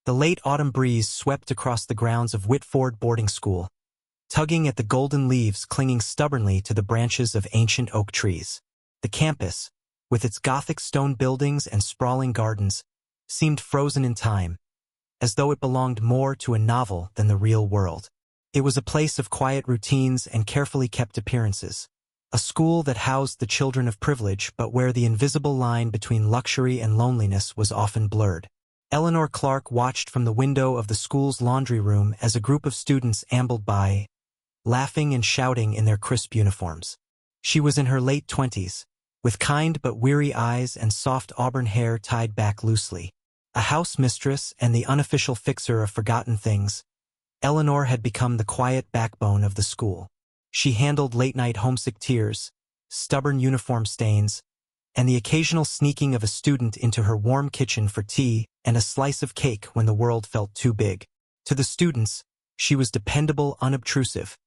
The late autumn breeze swept across the grounds of Whitford boarding school, tugging at the golden leaves clinging stubbornly to the branches of ancient oak trees. The campus, with its Gothic stone buildings and sprawling gardens, seemed frozen in time, as though it belonged more to a novel than the real world. It was a place of quiet routines and carefully kept appearances, a school that housed the children of privilege but where the invisible line between luxury and loneliness was often blurred. Eleanor Clarke watched from the window of the school's laundry room as a group of students ambled by, laughing and shouting in their crisp uniforms. She was in her late 20s, with kind but weary eyes and soft auburn hair tied back loosely. A housemistress and the unofficial fixer of forgotten things, Eleanor had become the quiet backbone of the school. She handled late-night homesick tears, stubborn uniform stains, and the occasional sneaking of a student into her warm kitchen for tea and a slice of cake when the world felt too big. To the students, she was dependable, unobtrusive,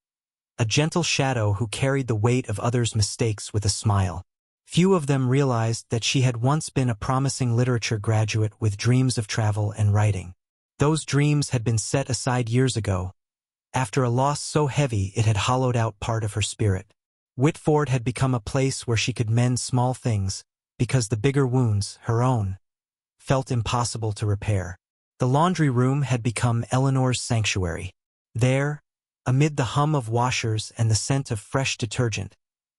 a gentle shadow who carried the weight of others' mistakes with a smile. Few of them realized that she had once been a promising literature graduate with dreams of travel and writing. Those dreams had been set aside years ago, after a loss so heavy it had hollowed out part of her spirit. Whitford had become a place where she could mend small things, because the bigger wounds, her own, felt impossible to repair. The laundry room had become Eleanor's sanctuary. There, amid the hum of washers and the scent of fresh detergent,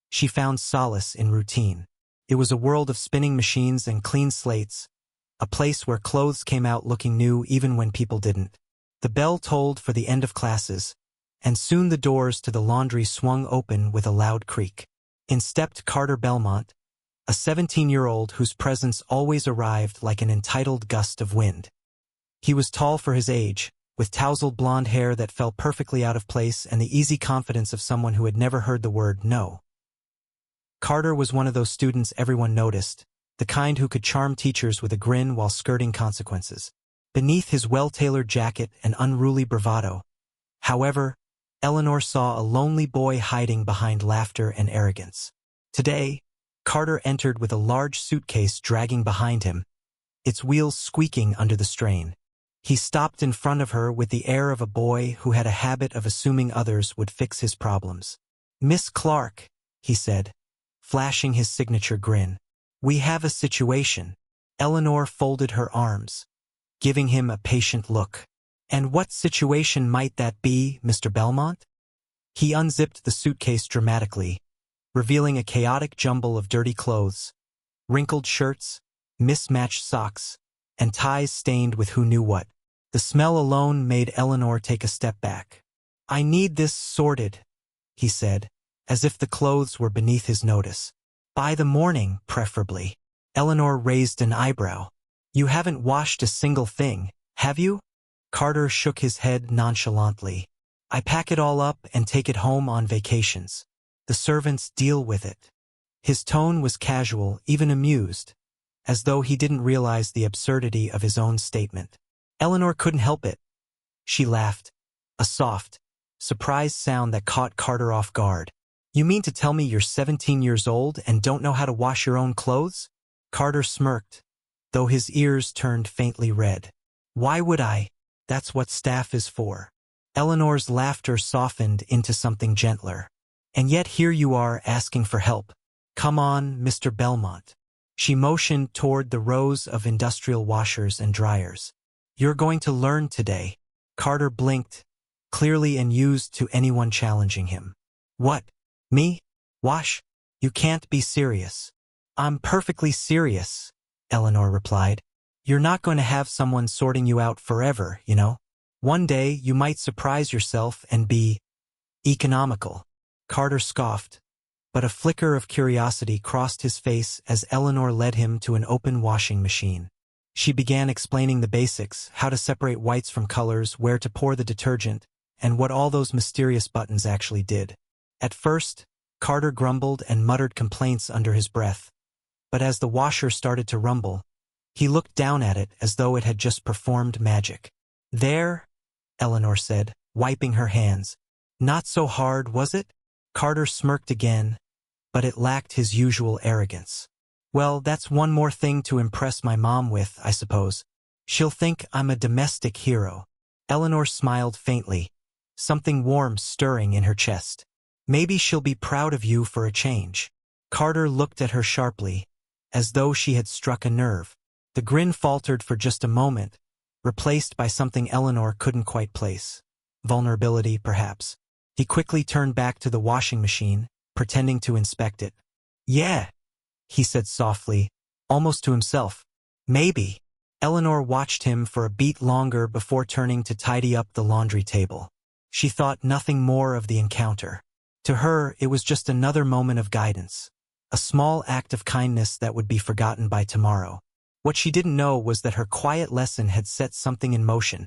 she found solace in routine. It was a world of spinning machines and clean slates, a place where clothes came out looking new even when people didn't. The bell tolled for the end of classes, and soon the doors to the laundry swung open with a loud creak. In stepped Carter Belmont, a 17-year-old whose presence always arrived like an entitled gust of wind. He was tall for his age, with tousled blonde hair that fell perfectly out of place and the easy confidence of someone who had never heard the word no. Carter was one of those students everyone noticed, the kind who could charm teachers with a grin while skirting consequences. Beneath his well-tailored jacket and unruly bravado, however, Eleanor saw a lonely boy hiding behind laughter and arrogance. Today, Carter entered with a large suitcase dragging behind him, its wheels squeaking under the strain. He stopped in front of her with the air of a boy who had a habit of assuming others would fix his problems. "Miss Clarke," he said, flashing his signature grin. "We have a situation." Eleanor folded her arms, giving him a patient look. "And what situation might that be, Mr. Belmont?" He unzipped the suitcase dramatically, revealing a chaotic jumble of dirty clothes, wrinkled shirts, mismatched socks, and ties stained with who knew what. The smell alone made Eleanor take a step back. "I need this sorted," he said, as if the clothes were beneath his notice. "By the morning, preferably." Eleanor raised an eyebrow. "You haven't washed a single thing, have you?" Carter shook his head nonchalantly. "I pack it all up and take it home on vacations. The servants deal with it." His tone was casual, even amused, as though he didn't realize the absurdity of his own statement. Eleanor couldn't help it. She laughed, a soft, surprised sound that caught Carter off guard. "You mean to tell me you're 17 years old and don't know how to wash your own clothes?" Carter smirked, though his ears turned faintly red. "Why would I? That's what staff is for." Eleanor's laughter softened into something gentler. "And yet here you are asking for help. Come on, Mr. Belmont." She motioned toward the rows of industrial washers and dryers. "You're going to learn today." Carter blinked, clearly unused to anyone challenging him. "What? Me? Wash? You can't be serious." "I'm perfectly serious," Eleanor replied. "You're not going to have someone sorting you out forever, you know. One day you might surprise yourself and be economical." Carter scoffed, but a flicker of curiosity crossed his face as Eleanor led him to an open washing machine. She began explaining the basics, how to separate whites from colors, where to pour the detergent, and what all those mysterious buttons actually did. At first, Carter grumbled and muttered complaints under his breath, but as the washer started to rumble, he looked down at it as though it had just performed magic. "There," Eleanor said, wiping her hands. "Not so hard, was it?" Carter smirked again, but it lacked his usual arrogance. "Well, that's one more thing to impress my mom with, I suppose." She'll think I'm a domestic hero. Eleanor smiled faintly, something warm stirring in her chest. Maybe she'll be proud of you for a change. Carter looked at her sharply, as though she had struck a nerve. The grin faltered for just a moment, replaced by something Eleanor couldn't quite place. Vulnerability, perhaps. He quickly turned back to the washing machine, pretending to inspect it. Yeah, he said softly, almost to himself. Maybe. Eleanor watched him for a beat longer before turning to tidy up the laundry table. She thought nothing more of the encounter. To her, it was just another moment of guidance, a small act of kindness that would be forgotten by tomorrow. What she didn't know was that her quiet lesson had set something in motion,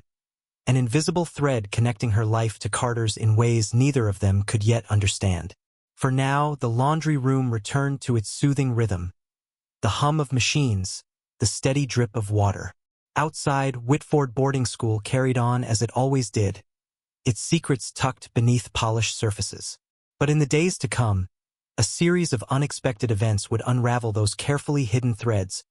an invisible thread connecting her life to Carter's in ways neither of them could yet understand. For now, the laundry room returned to its soothing rhythm, the hum of machines, the steady drip of water. Outside, Whitford boarding school carried on as it always did, its secrets tucked beneath polished surfaces. But in the days to come, a series of unexpected events would unravel those carefully hidden threads,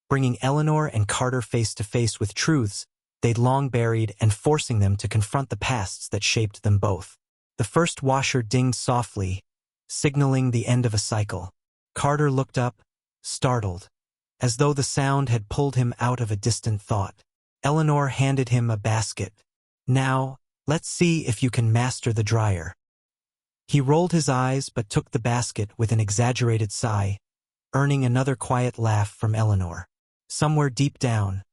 bringing Eleanor and Carter face to face with truths they'd long buried and forcing them to confront the pasts that shaped them both. The first washer dinged softly, signaling the end of a cycle. Carter looked up, startled, as though the sound had pulled him out of a distant thought. Eleanor handed him a basket. Now, let's see if you can master the dryer. He rolled his eyes but took the basket with an exaggerated sigh, earning another quiet laugh from Eleanor. Somewhere deep down,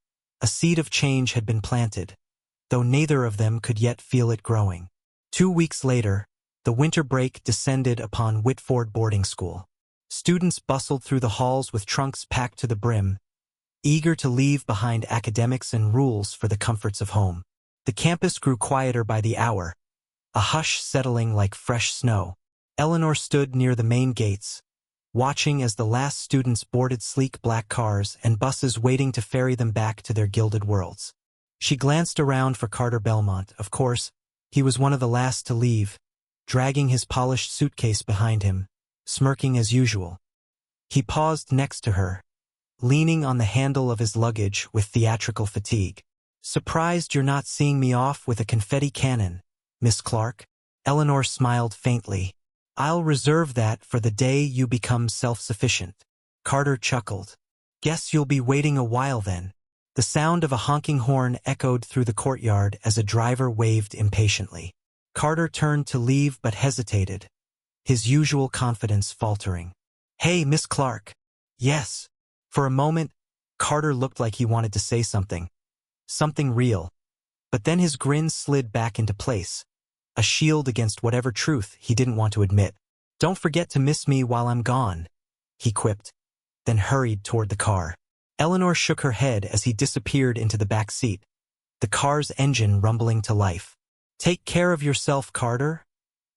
a seed of change had been planted, though neither of them could yet feel it growing. 2 weeks later, the winter break descended upon Whitford boarding school. Students bustled through the halls with trunks packed to the brim, eager to leave behind academics and rules for the comforts of home. The campus grew quieter by the hour, a hush settling like fresh snow. Eleanor stood near the main gates, watching as the last students boarded sleek black cars and buses waiting to ferry them back to their gilded worlds. She glanced around for Carter Belmont. Of course, he was one of the last to leave, dragging his polished suitcase behind him, smirking as usual. He paused next to her, leaning on the handle of his luggage with theatrical fatigue. "Surprised you're not seeing me off with a confetti cannon, Miss Clarke?" Eleanor smiled faintly. "I'll reserve that for the day you become self-sufficient." Carter chuckled. "Guess you'll be waiting a while then." The sound of a honking horn echoed through the courtyard as a driver waved impatiently. Carter turned to leave but hesitated, his usual confidence faltering. "Hey, Miss Clarke." "Yes." For a moment, Carter looked like he wanted to say something real. But then his grin slid back into place, a shield against whatever truth he didn't want to admit. "Don't forget to miss me while I'm gone," he quipped, then hurried toward the car. Eleanor shook her head as he disappeared into the back seat, the car's engine rumbling to life. "Take care of yourself, Carter,"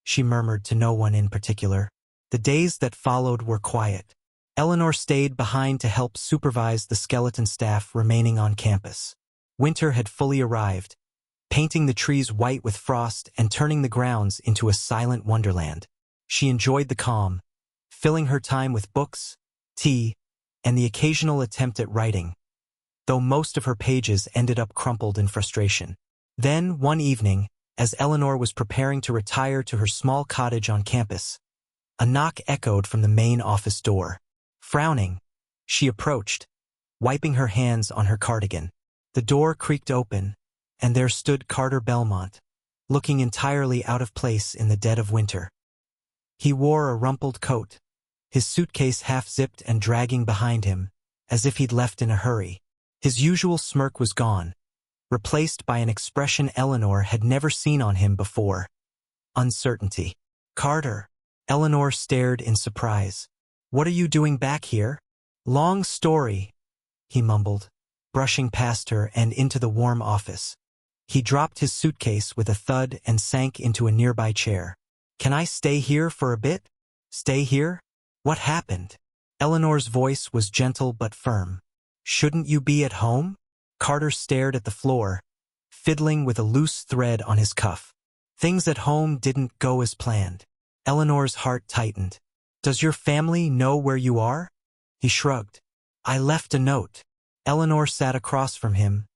she murmured to no one in particular. The days that followed were quiet. Eleanor stayed behind to help supervise the skeleton staff remaining on campus. Winter had fully arrived, painting the trees white with frost and turning the grounds into a silent wonderland. She enjoyed the calm, filling her time with books, tea, and the occasional attempt at writing, though most of her pages ended up crumpled in frustration. Then, one evening, as Eleanor was preparing to retire to her small cottage on campus, a knock echoed from the main office door. Frowning, she approached, wiping her hands on her cardigan. The door creaked open, and there stood Carter Belmont, looking entirely out of place in the dead of winter. He wore a rumpled coat, his suitcase half-zipped and dragging behind him, as if he'd left in a hurry. His usual smirk was gone, replaced by an expression Eleanor had never seen on him before: uncertainty. "Carter." Eleanor stared in surprise. "What are you doing back here?" "Long story," he mumbled, brushing past her and into the warm office. He dropped his suitcase with a thud and sank into a nearby chair. "Can I stay here for a bit?" "Stay here? What happened?" Eleanor's voice was gentle but firm. "Shouldn't you be at home?" Carter stared at the floor, fiddling with a loose thread on his cuff. "Things at home didn't go as planned." Eleanor's heart tightened. "Does your family know where you are?" He shrugged. "I left a note." Eleanor sat across from him,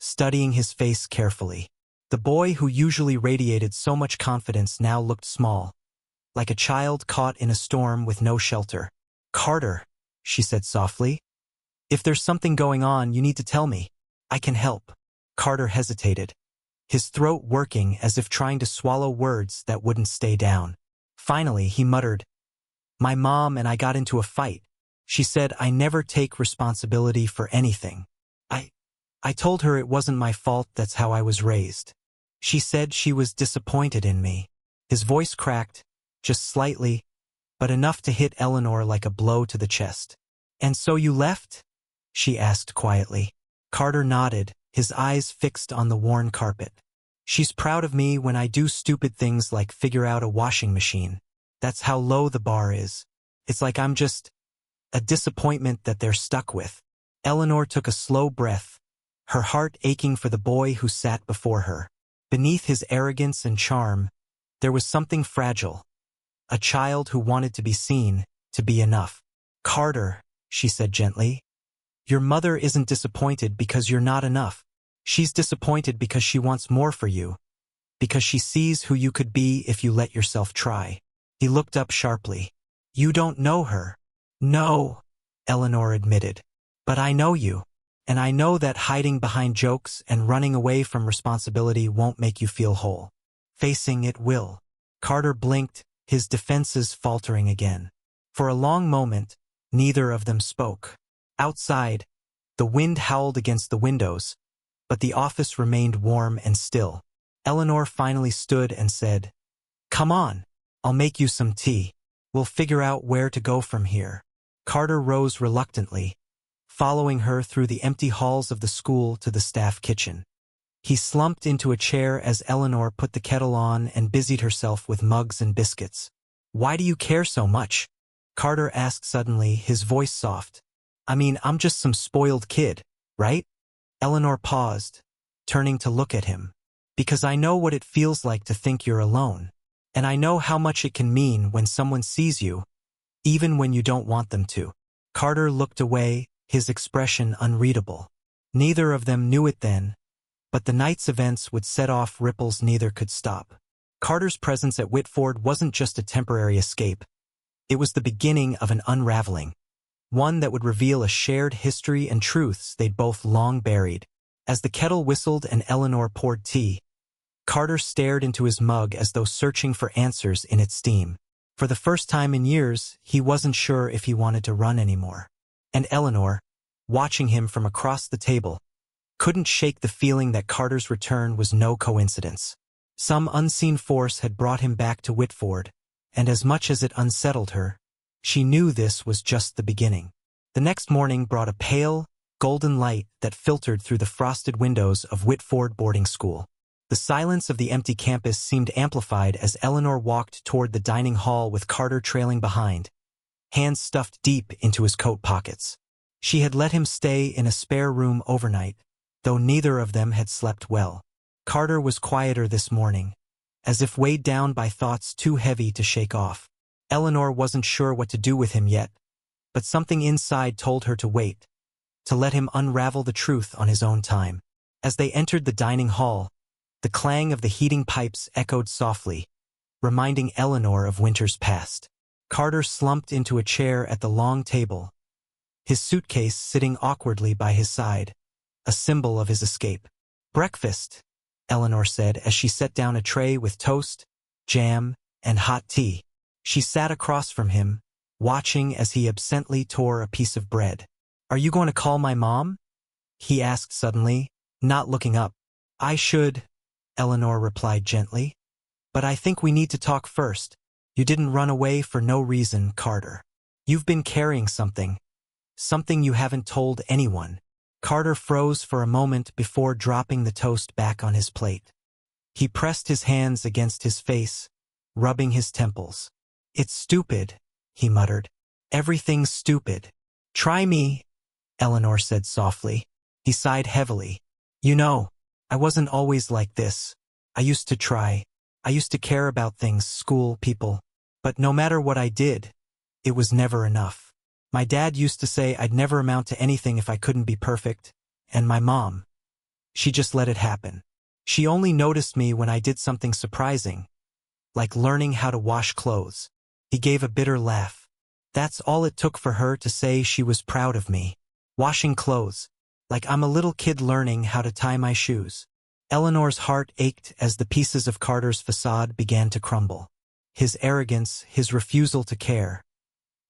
studying his face carefully. The boy who usually radiated so much confidence now looked small, like a child caught in a storm with no shelter. "Carter," she said softly, "if there's something going on, you need to tell me. I can help." Carter hesitated, his throat working as if trying to swallow words that wouldn't stay down. Finally, he muttered, "My mom and I got into a fight. She said I never take responsibility for anything. I told her it wasn't my fault, that's how I was raised. She said she was disappointed in me." His voice cracked, just slightly, but enough to hit Eleanor like a blow to the chest. "And so you left?" she asked quietly. Carter nodded, his eyes fixed on the worn carpet. "She's proud of me when I do stupid things like figure out a washing machine. That's how low the bar is. It's like I'm just a disappointment that they're stuck with." Eleanor took a slow breath, her heart aching for the boy who sat before her. Beneath his arrogance and charm, there was something fragile, a child who wanted to be seen, to be enough. "Carter," she said gently, "your mother isn't disappointed because you're not enough. She's disappointed because she wants more for you, because she sees who you could be if you let yourself try." He looked up sharply. "You don't know her." "No," Eleanor admitted, "but I know you. And I know that hiding behind jokes and running away from responsibility won't make you feel whole. Facing it will." Carter blinked, his defenses faltering again. For a long moment, neither of them spoke. Outside, the wind howled against the windows, but the office remained warm and still. Eleanor finally stood and said, "Come on, I'll make you some tea. We'll figure out where to go from here." Carter rose reluctantly, following her through the empty halls of the school to the staff kitchen. He slumped into a chair as Eleanor put the kettle on and busied herself with mugs and biscuits. "Why do you care so much?" Carter asked suddenly, his voice soft. "I mean, I'm just some spoiled kid, right?" Eleanor paused, turning to look at him. "Because I know what it feels like to think you're alone. And I know how much it can mean when someone sees you, even when you don't want them to." Carter looked away, his expression unreadable. Neither of them knew it then, but the night's events would set off ripples neither could stop. Carter's presence at Whitford wasn't just a temporary escape. It was the beginning of an unraveling, one that would reveal a shared history and truths they'd both long buried. As the kettle whistled and Eleanor poured tea, Carter stared into his mug as though searching for answers in its steam. For the first time in years, he wasn't sure if he wanted to run anymore. And Eleanor, watching him from across the table, couldn't shake the feeling that Carter's return was no coincidence. Some unseen force had brought him back to Whitford, and as much as it unsettled her, she knew this was just the beginning. The next morning brought a pale, golden light that filtered through the frosted windows of Whitford boarding school. The silence of the empty campus seemed amplified as Eleanor walked toward the dining hall with Carter trailing behind, hands stuffed deep into his coat pockets. She had let him stay in a spare room overnight, though neither of them had slept well. Carter was quieter this morning, as if weighed down by thoughts too heavy to shake off. Eleanor wasn't sure what to do with him yet, but something inside told her to wait, to let him unravel the truth on his own time. As they entered the dining hall, the clang of the heating pipes echoed softly, reminding Eleanor of winters past. Carter slumped into a chair at the long table, his suitcase sitting awkwardly by his side, a symbol of his escape. "Breakfast," Eleanor said as she set down a tray with toast, jam, and hot tea. She sat across from him, watching as he absently tore a piece of bread. "Are you going to call my mom?" he asked suddenly, not looking up. "I should," Eleanor replied gently. "But I think we need to talk first. You didn't run away for no reason, Carter. You've been carrying something you haven't told anyone." Carter froze for a moment before dropping the toast back on his plate. He pressed his hands against his face, rubbing his temples. "It's stupid," he muttered. "Everything's stupid." "Try me," Eleanor said softly. He sighed heavily. "You know, I wasn't always like this. I used to try. I used to care about things, school, people. But no matter what I did, it was never enough. My dad used to say I'd never amount to anything if I couldn't be perfect. And my mom. She just let it happen. She only noticed me when I did something surprising, like learning how to wash clothes. He gave a bitter laugh. That's all it took for her to say she was proud of me. Washing clothes. Like I'm a little kid learning how to tie my shoes. Eleanor's heart ached as the pieces of Carter's facade began to crumble. His arrogance, his refusal to care.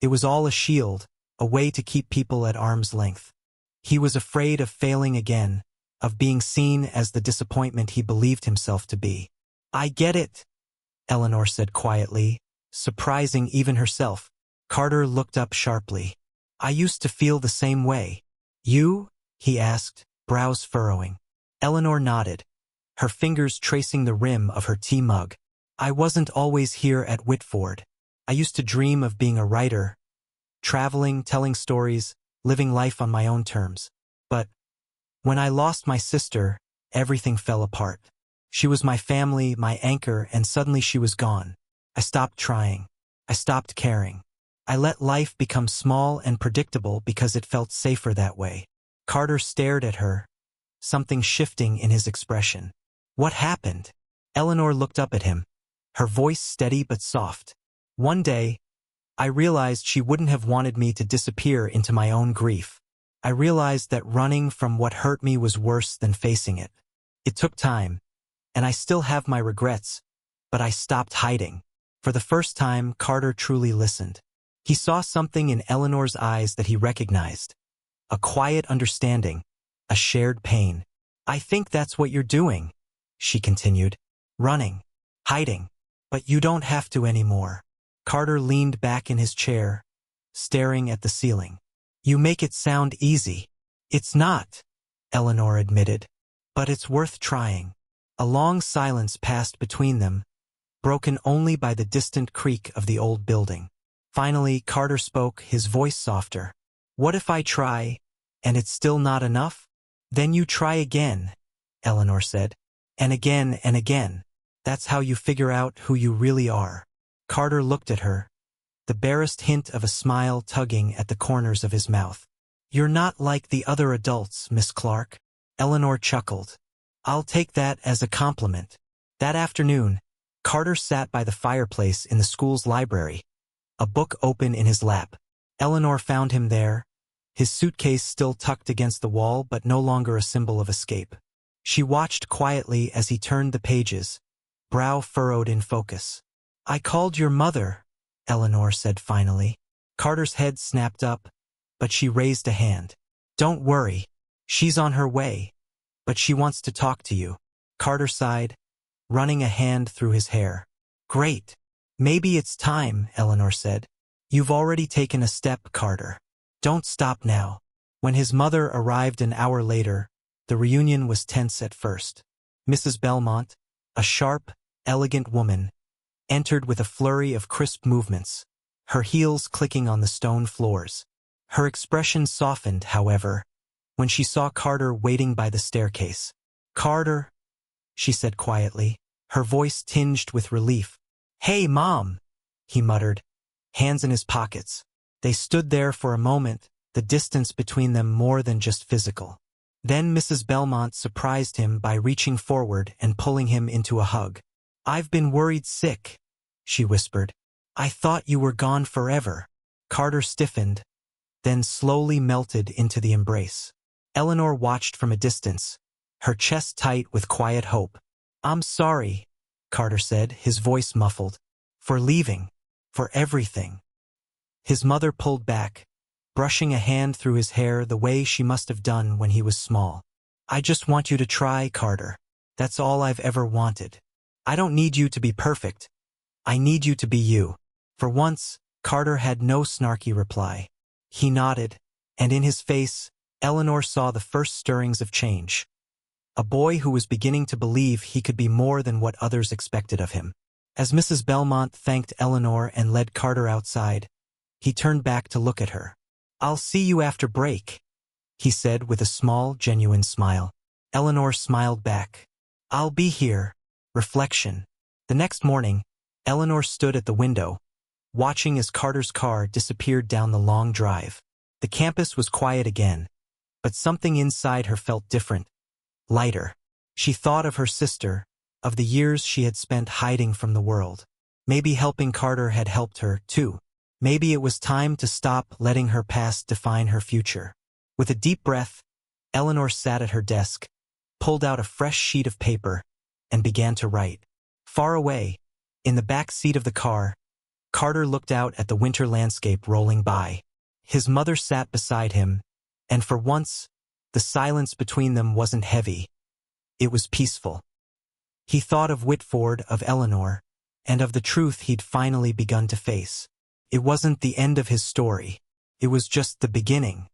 It was all a shield, a way to keep people at arm's length. He was afraid of failing again, of being seen as the disappointment he believed himself to be. I get it, Eleanor said quietly, surprising even herself. Carter looked up sharply. I used to feel the same way. You? He asked, brows furrowing. Eleanor nodded, her fingers tracing the rim of her tea mug. I wasn't always here at Whitford. I used to dream of being a writer, traveling, telling stories, living life on my own terms. But when I lost my sister, everything fell apart. She was my family, my anchor, and suddenly she was gone. I stopped trying. I stopped caring. I let life become small and predictable because it felt safer that way. Carter stared at her, something shifting in his expression. What happened? Eleanor looked up at him, her voice steady but soft. One day, I realized she wouldn't have wanted me to disappear into my own grief. I realized that running from what hurt me was worse than facing it. It took time, and I still have my regrets, but I stopped hiding. For the first time, Carter truly listened. He saw something in Eleanor's eyes that he recognized. A quiet understanding, a shared pain. I think that's what you're doing, she continued. Running, hiding. But you don't have to anymore. Carter leaned back in his chair, staring at the ceiling. You make it sound easy. It's not, Eleanor admitted. But it's worth trying. A long silence passed between them, broken only by the distant creak of the old building. Finally, Carter spoke, his voice softer. What if I try, and it's still not enough? Then you try again, Eleanor said. And again and again. That's how you figure out who you really are. Carter looked at her, the barest hint of a smile tugging at the corners of his mouth. You're not like the other adults, Miss Clarke. Eleanor chuckled. I'll take that as a compliment. That afternoon, Carter sat by the fireplace in the school's library, a book open in his lap. Eleanor found him there, his suitcase still tucked against the wall but no longer a symbol of escape. She watched quietly as he turned the pages, brow furrowed in focus. I called your mother, Eleanor said finally. Carter's head snapped up, but she raised a hand. Don't worry, she's on her way, but she wants to talk to you. Carter sighed, running a hand through his hair. Great. Maybe it's time, Eleanor said. You've already taken a step, Carter. Don't stop now. When his mother arrived an hour later, the reunion was tense at first. Mrs. Belmont, a sharp, elegant woman, entered with a flurry of crisp movements, her heels clicking on the stone floors. Her expression softened, however, when she saw Carter waiting by the staircase. Carter, she said quietly, her voice tinged with relief. Hey, Mom, he muttered, hands in his pockets. They stood there for a moment, the distance between them more than just physical. Then Mrs. Belmont surprised him by reaching forward and pulling him into a hug. I've been worried sick, she whispered. I thought you were gone forever. Carter stiffened, then slowly melted into the embrace. Eleanor watched from a distance, her chest tight with quiet hope. I'm sorry, Carter said, his voice muffled. For leaving. For everything. His mother pulled back, brushing a hand through his hair the way she must have done when he was small. I just want you to try, Carter. That's all I've ever wanted. I don't need you to be perfect. I need you to be you. For once, Carter had no snarky reply. He nodded, and in his face, Eleanor saw the first stirrings of change. A boy who was beginning to believe he could be more than what others expected of him. As Mrs. Belmont thanked Eleanor and led Carter outside, he turned back to look at her. I'll see you after break, he said with a small, genuine smile. Eleanor smiled back. I'll be here. Reflection. The next morning, Eleanor stood at the window, watching as Carter's car disappeared down the long drive. The campus was quiet again, but something inside her felt different, lighter. She thought of her sister, of the years she had spent hiding from the world. Maybe helping Carter had helped her, too. Maybe it was time to stop letting her past define her future. With a deep breath, Eleanor sat at her desk, pulled out a fresh sheet of paper, and began to write. Far away, in the back seat of the car, Carter looked out at the winter landscape rolling by. His mother sat beside him, and for once, the silence between them wasn't heavy. It was peaceful. He thought of Whitford, of Eleanor, and of the truth he'd finally begun to face. It wasn't the end of his story. It was just the beginning.